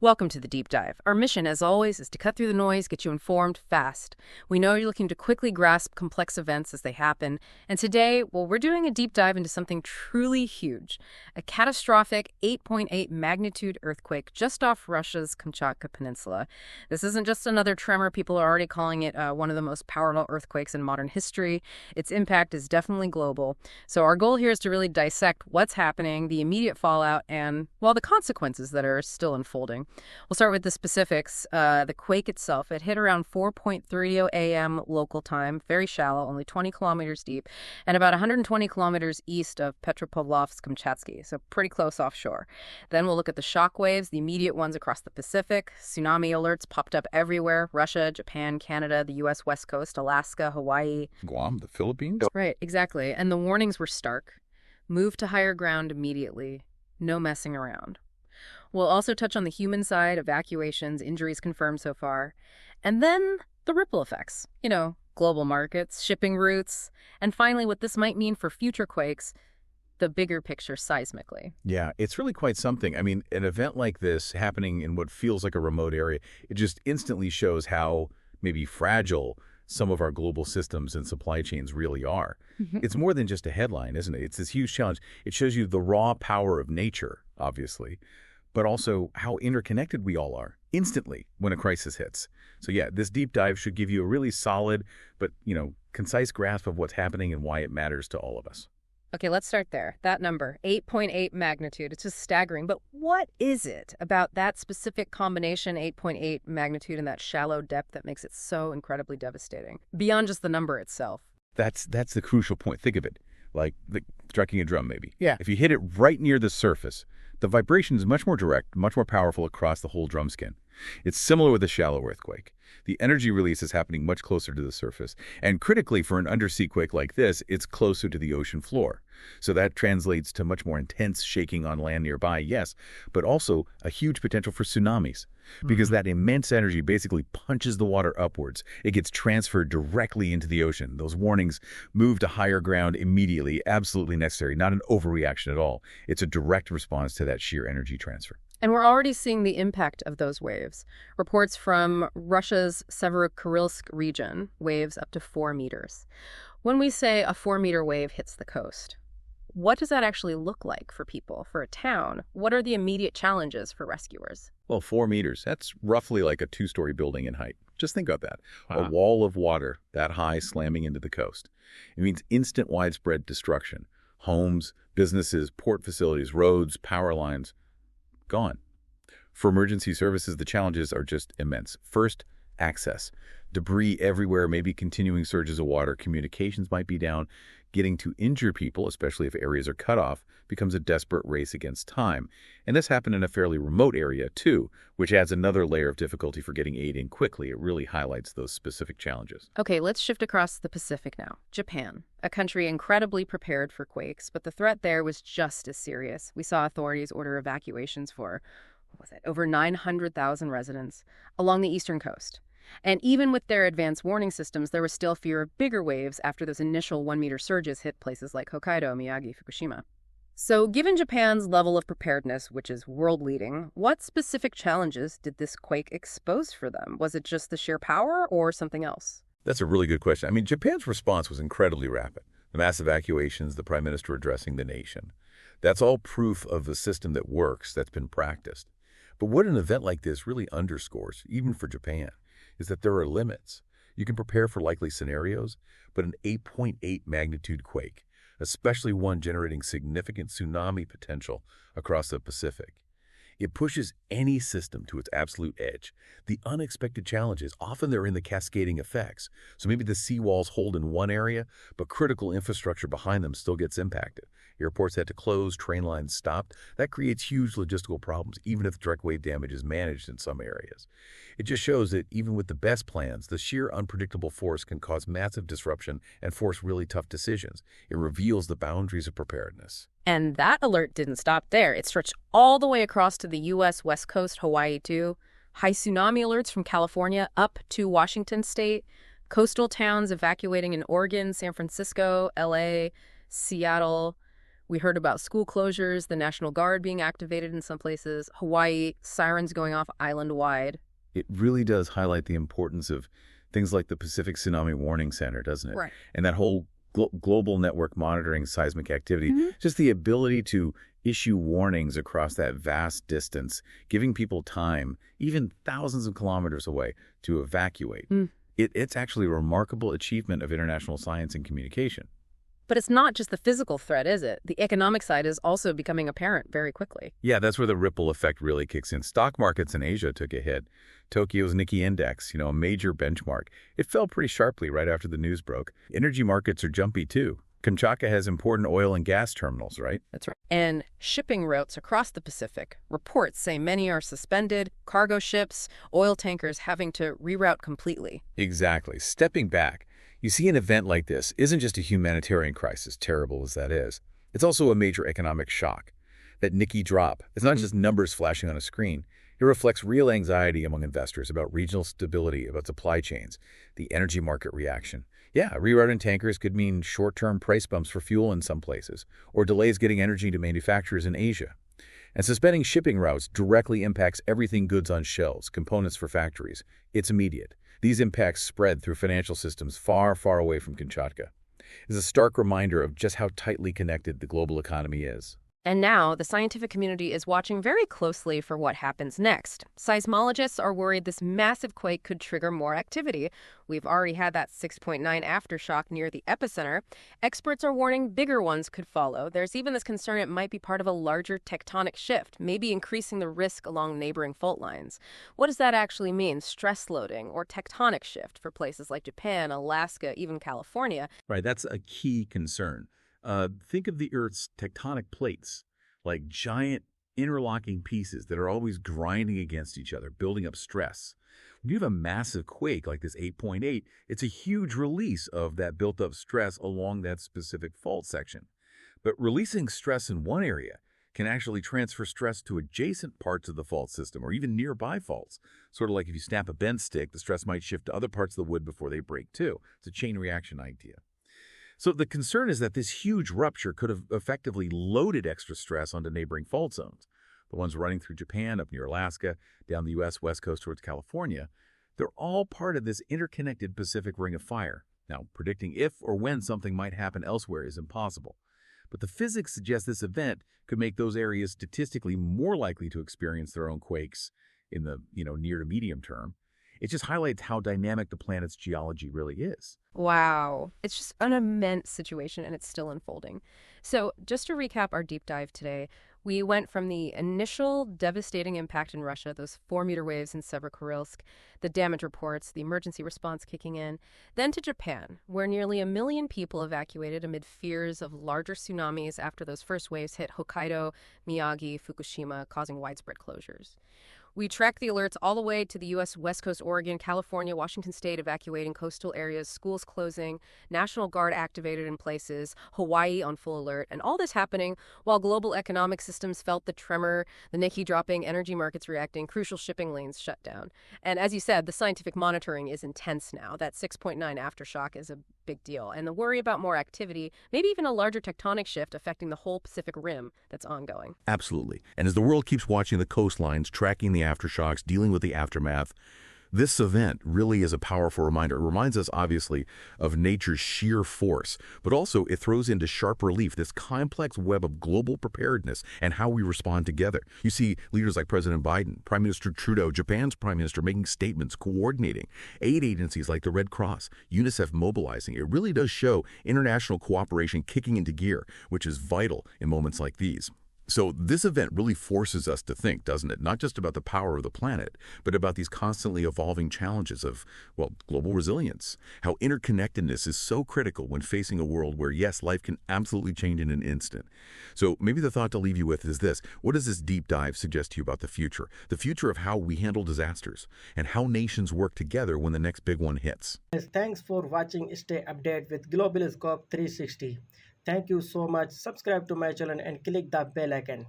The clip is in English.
Welcome to the Deep Dive. Our mission, as always, is to cut through the noise, get you informed fast. We know you're looking to quickly grasp complex events as they happen. And today, well, we're doing a deep dive into something truly huge. A catastrophic 8.8 magnitude earthquake just off Russia's Kamchatka Peninsula. This isn't just another tremor. People are already calling it one of the most powerful earthquakes in modern history. Its impact is definitely global. So our goal here is to really dissect what's happening, the immediate fallout, and, well, the consequences that are still unfolding. We'll start with the specifics. The quake itself, it hit around 4:30 a.m. local time, very shallow, only 20 kilometers deep, and about 120 kilometers east of Petropavlovsk-Kamchatsky, so pretty close offshore. Then we'll look at the shockwaves, the immediate ones across the Pacific. Tsunami alerts popped up everywhere: Russia, Japan, Canada, the U.S. West Coast, Alaska, Hawaii. Guam, the Philippines? Right, exactly. And the warnings were stark. Move to higher ground immediately. No messing around. We'll also touch on the human side, evacuations, injuries confirmed so far, and then the ripple effects. Global markets, shipping routes, and finally what this might mean for future quakes, the bigger picture seismically. Yeah, it's really quite something. I mean, an event like this happening in what feels like a remote area, it just instantly shows how maybe fragile some of our global systems and supply chains really are. It's more than just a headline, isn't it? It's this huge challenge. It shows you the raw power of nature, obviously, but also how interconnected we all are instantly when a crisis hits. So yeah, this deep dive should give you a really solid but, concise grasp of what's happening and why it matters to all of us. Okay, let's start there. That number, 8.8 magnitude, it's just staggering. But what is it about that specific combination, 8.8 magnitude, and that shallow depth that makes it so incredibly devastating, beyond just the number itself? That's the crucial point. Think of it like striking a drum, maybe. Yeah. If you hit it right near the surface, the vibration is much more direct, much more powerful across the whole drum skin. It's similar with a shallow earthquake. The energy release is happening much closer to the surface. And critically, for an undersea quake like this, it's closer to the ocean floor. So that translates to much more intense shaking on land nearby, yes, but also a huge potential for tsunamis. Because that immense energy basically punches the water upwards. It gets transferred directly into the ocean. Those warnings move to higher ground immediately, absolutely necessary, not an overreaction at all. It's a direct response to that sheer energy transfer. And we're already seeing the impact of those waves. Reports from Russia's Severokurilsk region, waves up to 4 meters. When we say a 4-meter wave hits the coast, what does that actually look like for people, for a town? What are the immediate challenges for rescuers? Well, 4 meters, that's roughly like a 2-story building in height. Just think of that. Wow. A wall of water that high slamming into the coast. It means instant widespread destruction. Homes, businesses, port facilities, roads, power lines, gone. For emergency services, the challenges are just immense. First, access. Debris everywhere, maybe continuing surges of water, communications might be down. Getting to injure people, especially if areas are cut off, becomes a desperate race against time. And this happened in a fairly remote area, too, which adds another layer of difficulty for getting aid in quickly. It really highlights those specific challenges. Okay, let's shift across the Pacific now. Japan, a country incredibly prepared for quakes, but the threat there was just as serious. We saw authorities order evacuations for, over 900,000 residents along the eastern coast. And even with their advanced warning systems, there was still fear of bigger waves after those initial 1-meter surges hit places like Hokkaido, Miyagi, Fukushima. So given Japan's level of preparedness, which is world-leading, what specific challenges did this quake expose for them? Was it just the sheer power or something else? That's a really good question. I mean, Japan's response was incredibly rapid. The mass evacuations, the prime minister addressing the nation. That's all proof of a system that works, that's been practiced. But what an event like this really underscores, even for Japan, is that there are limits. You can prepare for likely scenarios, but an 8.8 magnitude quake, especially one generating significant tsunami potential across the Pacific, it pushes any system to its absolute edge. The unexpected challenges, often they're in the cascading effects. So maybe the seawalls hold in one area, but critical infrastructure behind them still gets impacted. Airports had to close, train lines stopped. That creates huge logistical problems, even if direct wave damage is managed in some areas. It just shows that even with the best plans, the sheer unpredictable force can cause massive disruption and force really tough decisions. It reveals the boundaries of preparedness. And that alert didn't stop there. It stretched all the way across to the U.S. West Coast, Hawaii too. High tsunami alerts from California up to Washington state. Coastal towns evacuating in Oregon, San Francisco, LA, Seattle. We heard about school closures, the National Guard being activated in some places, Hawaii, sirens going off island-wide. It really does highlight the importance of things like the Pacific Tsunami Warning Center, doesn't it? Right. And that whole global network monitoring seismic activity, just the ability to issue warnings across that vast distance, giving people time, even thousands of kilometers away, to evacuate. It's actually a remarkable achievement of international science and communication. But it's not just the physical threat, is it? The economic side is also becoming apparent very quickly. Yeah, that's where the ripple effect really kicks in. Stock markets in Asia took a hit. Tokyo's Nikkei index, a major benchmark, it fell pretty sharply right after the news broke. Energy markets are jumpy too. Kamchatka has important oil and gas terminals, right? That's right. And shipping routes across the Pacific. Reports say many are suspended, cargo ships, oil tankers having to reroute completely. Exactly. Stepping back, you see an event like this isn't just a humanitarian crisis, terrible as that is. It's also a major economic shock. That Nikkei drop, it's not just numbers flashing on a screen. It reflects real anxiety among investors about regional stability, about supply chains, the energy market reaction. Yeah, rerouting tankers could mean short-term price bumps for fuel in some places, or delays getting energy to manufacturers in Asia. And suspending shipping routes directly impacts everything goods on shelves, components for factories. It's immediate. These impacts spread through financial systems far, far away from Kamchatka. It's a stark reminder of just how tightly connected the global economy is. And now, the scientific community is watching very closely for what happens next. Seismologists are worried this massive quake could trigger more activity. We've already had that 6.9 aftershock near the epicenter. Experts are warning bigger ones could follow. There's even this concern it might be part of a larger tectonic shift, maybe increasing the risk along neighboring fault lines. What does that actually mean, stress loading or tectonic shift for places like Japan, Alaska, even California? Right, that's a key concern. Think of the Earth's tectonic plates, like giant interlocking pieces that are always grinding against each other, building up stress. When you have a massive quake like this 8.8, it's a huge release of that built-up stress along that specific fault section. But releasing stress in one area can actually transfer stress to adjacent parts of the fault system or even nearby faults. Sort of like if you snap a bent stick, the stress might shift to other parts of the wood before they break too. It's a chain reaction idea. So the concern is that this huge rupture could have effectively loaded extra stress onto neighboring fault zones. The ones running through Japan, up near Alaska, down the U.S. west coast towards California, they're all part of this interconnected Pacific Ring of Fire. Now, predicting if or when something might happen elsewhere is impossible. But the physics suggest this event could make those areas statistically more likely to experience their own quakes in the near to medium term. It just highlights how dynamic the planet's geology really is. Wow. It's just an immense situation, and it's still unfolding. So just to recap our deep dive today, we went from the initial devastating impact in Russia, those 4-meter waves in Severokurisk, the damage reports, the emergency response kicking in, then to Japan, where nearly 1 million people evacuated amid fears of larger tsunamis after those first waves hit Hokkaido, Miyagi, Fukushima, causing widespread closures. We tracked the alerts all the way to the U.S. West Coast, Oregon, California, Washington State evacuating coastal areas, schools closing, National Guard activated in places, Hawaii on full alert, and all this happening while global economic systems felt the tremor, the Nikkei dropping, energy markets reacting, crucial shipping lanes shut down. And as you said, the scientific monitoring is intense now. That 6.9 aftershock is a big deal. And the worry about more activity, maybe even a larger tectonic shift affecting the whole Pacific Rim, that's ongoing. Absolutely. And as the world keeps watching the coastlines, tracking the aftershocks, dealing with the aftermath, this event really is a powerful reminder. It reminds us, obviously, of nature's sheer force, but also it throws into sharp relief this complex web of global preparedness and how we respond together. You see leaders like President Biden, Prime Minister Trudeau, Japan's Prime Minister making statements, coordinating, aid agencies like the Red Cross, UNICEF mobilizing. It really does show international cooperation kicking into gear, which is vital in moments like these. So this event really forces us to think, doesn't it? Not just about the power of the planet, but about these constantly evolving challenges of, global resilience. How interconnectedness is so critical when facing a world where, yes, life can absolutely change in an instant. So maybe the thought to leave you with is this. What does this deep dive suggest to you about the future? The future of how we handle disasters and how nations work together when the next big one hits. Yes, thanks for watching. Stay updated with Global Scope 360. Thank you so much. Subscribe to my channel and click the bell icon.